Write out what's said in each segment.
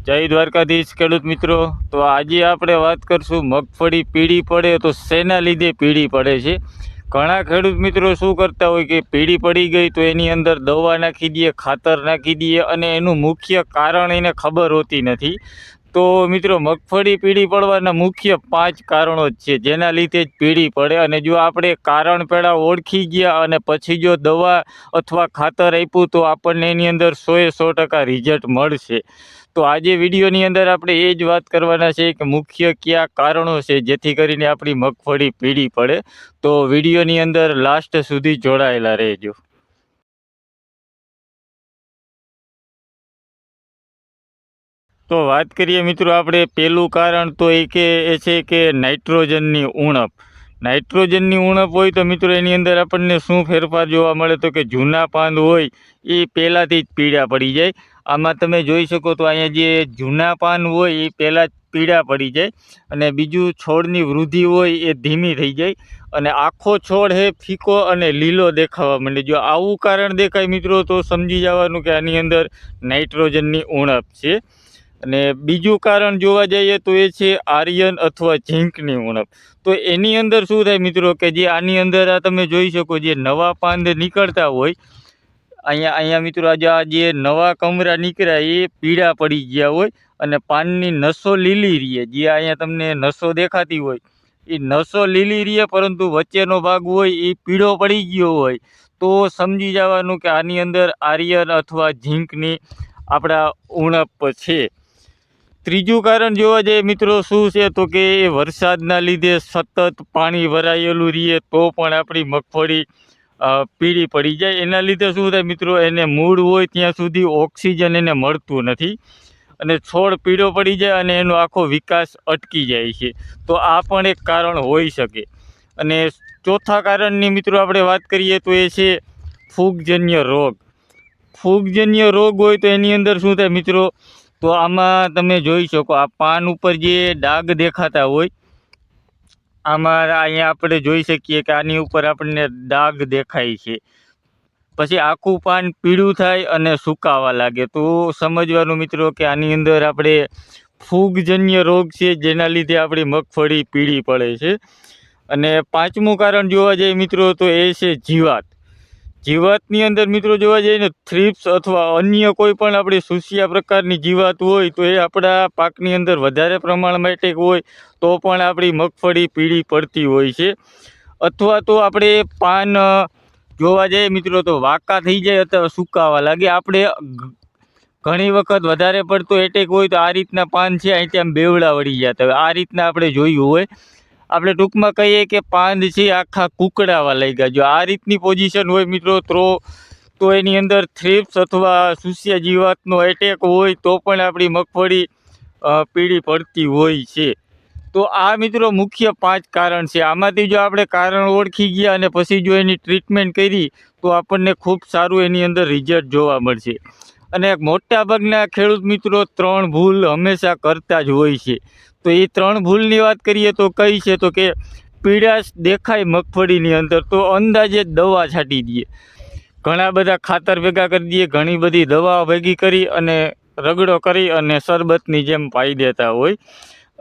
જય દ્વારકાધીશ ખેડૂત મિત્રો। તો આજે આપણે વાત કરશું મગફળી પીળી પડે તો શેના લીધે પીળી પડે છે। ઘણા ખેડૂત મિત્રો શું કરતા હોય કે પીળી પડી ગઈ તો એની અંદર દવા નાખી દે, ખાતર નાખી દે અને એનું મુખ્ય કારણ એને ખબર હોતી નથી। તો મિત્રો મગફળી પીળી પડવાના મુખ્ય 5 કારણો જ છે જેના લીધે જ પીળી પડે। અને જો આપણે કારણ પહેલાં ઓળખી ગયા અને પછી જો દવા અથવા ખાતર આપ્યું તો આપણને એની અંદર 100% રિઝલ્ટ મળશે। તો આજે વિડીયોની અંદર આપણે એ જ વાત કરવાના છે કે મુખ્ય કયા કારણો છે જેથી કરીને આપણી મગફળી પીળી પડે। તો વિડીયોની અંદર લાસ્ટ સુધી જોડાયેલા રહેજો। તો વાત કરીએ મિત્રો આપણે પહેલું કારણ તો એ છે કે નાઇટ્રોજનની ઉણપ। નાઇટ્રોજનની ઉણપ હોય તો મિત્રો એની અંદર આપણને શું ફેરફાર જોવા મળે તો કે જૂના પાન હોય એ પહેલાંથી જ પીળા પડી જાય। આમાં તમે જોઈ શકો તો અહીંયા જે જૂના પાન હોય એ પહેલાં જ પીળા પડી જાય અને બીજું છોડની વૃદ્ધિ હોય એ ધીમી થઈ જાય અને આખો છોડ છે ફીકો અને લીલો દેખાવા માંડે। જો આવું કારણ દેખાય મિત્રો તો સમજી જવાનું કે આની અંદર નાઇટ્રોજનની ઉણપ છે। અને બીજું કારણ જોવા જઈએ તો એ છે આયર્ન અથવા ઝીંકની ઉણપ। તો એની અંદર શું થાય મિત્રો કે જે આની અંદર આ તમે જોઈ શકો જે નવા પાંદ નીકળતા હોય અહીંયા મિત્રો આજે આ જે નવા કમરા નીકળ્યા એ પીળા પડી ગયા હોય અને પાનની નસો લીલી રહીએ। જે અહીંયા તમને નસો દેખાતી હોય એ નસો લીલી રહીએ પરંતુ વચ્ચેનો ભાગ હોય એ પીળો પડી ગયો હોય તો સમજી જવાનું કે આની અંદર આયર્ન અથવા ઝીંકની આપણા ઉણપ છે। ત્રીજું કારણ જોવા જઈએ મિત્રો શું છે તો કે એ વરસાદના લીધે સતત પાણી ભરાયેલું રહીએ તો પણ આપણી મગફળી પીળી પડી જાય। એના લીધે શું થાય મિત્રો એને મૂળ હોય ત્યાં સુધી ઓક્સિજન એને મળતું નથી અને છોડ પીળો પડી જાય અને એનો આખો વિકાસ અટકી જાય છે। તો આ પણ એક કારણ હોઈ શકે। અને ચોથા કારણની મિત્રો આપણે વાત કરીએ તો એ છે ફૂગજન્ય રોગ। ફૂગજન્ય રોગ હોય તો એની અંદર શું થાય મિત્રો તો આમાં તમે જોઈ શકો આ પાન ઉપર જે ડાઘ દેખાતા હોય આમાં અહીંયા આપણે જોઈ શકીએ કે આની ઉપર આપણને ડાઘ દેખાય છે। પછી આખું પાન પીળું થાય અને સુકાવા લાગે તો સમજવાનું મિત્રો કે આની અંદર આપણે ફૂગજન્ય રોગ છે જેના લીધે આપણી મગફળી પીળી પડે છે। અને પાંચમું કારણ જોવા જઈએ મિત્રો તો એ છે જીવાત। જીવાતની અંદર મિત્રો જોવા જઈએ ને થ્રિપ્સ અથવા અન્ય કોઈ પણ આપણી સુસિયા પ્રકારની જીવાત હોય તો એ આપણા પાકની અંદર વધારે પ્રમાણમાં એટેક હોય તો પણ આપણી મગફળી પીળી પડતી હોય છે। અથવા તો આપણે પાન જોવા જઈએ મિત્રો તો વાંકા થઈ જાય અથવા સુકાવા લાગે। આપણે ઘણી વખત વધારે પડતો એટેક હોય તો આ રીતના પાન છે અહીંથી આમ બેવડા વળી જતા હોય, આ રીતના આપણે જોયું હોય। આપણે ટૂંકમાં કહીએ કે પાન છે આખા કુકડાવા લાગ્યા। જો આ રીતની પોઝિશન હોય મિત્રો તો એની અંદર થ્રિપ્સ અથવા સુસિયા જીવાતનો એટેક હોય તો પણ આપણી મગફળી પીળી પડતી હોય છે। તો આ મિત્રો મુખ્ય 5 કારણ છે। આમાંથી જો આપણે કારણ ઓળખી ગયા અને પછી જો એની ટ્રીટમેન્ટ કરી તો આપણને ખૂબ સારું એની અંદર રિઝલ્ટ જોવા મળશે। અને મોટાભાગના ખેડૂત મિત્રો 3 ભૂલ હંમેશા કરતા જ હોય છે। તો એ 3 ભૂલની વાત કરીએ તો કઈ છે તો કે પીળાશ દેખાય મગફળીની અંદર તો અંદાજે દવા છાંટી દઈએ, ઘણા બધા ખાતર ભેગા કરી દઈએ, ઘણી બધી દવા ભેગી કરી અને રગડો કરી અને શરબતની જેમ પાઈ દેતા હોય।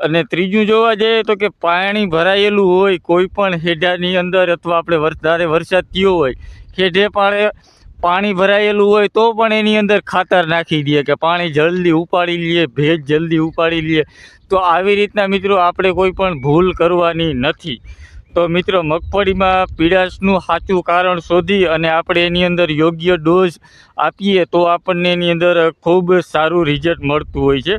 અને ત્રીજું જોવા જઈએ તો કે પાણી ભરાયેલું હોય કોઈ પણ હેડાની અંદર અથવા આપણે વધારે વરસાદ થયો હોય હેડે પાણી ભરાયેલું હોય તો પણ એની અંદર ખાતર નાખી દઈએ કે પાણી જલ્દી ઉપાડી લઈએ, ભેજ જલ્દી ઉપાડી લઈએ। તો આવી રીતના મિત્રો આપણે કોઈ પણ ભૂલ કરવાની નથી। તો મિત્રો મગફળીમાં પીળાશનું સાચું કારણ શોધી અને આપણે એની અંદર યોગ્ય ડોઝ આપીએ તો આપણને એની અંદર ખૂબ સારું રિઝલ્ટ મળતું હોય છે।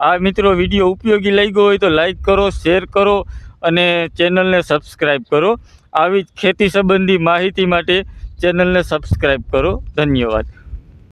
આ મિત્રો વિડીયો ઉપયોગી લાગ્યો હોય તો લાઈક કરો, શેર કરો અને ચેનલને સબસ્ક્રાઈબ કરો। આવી જ ખેતી સંબંધી માહિતી માટે ચેનલને સબસ્ક્રાઈબ કરો। ધન્યવાદ।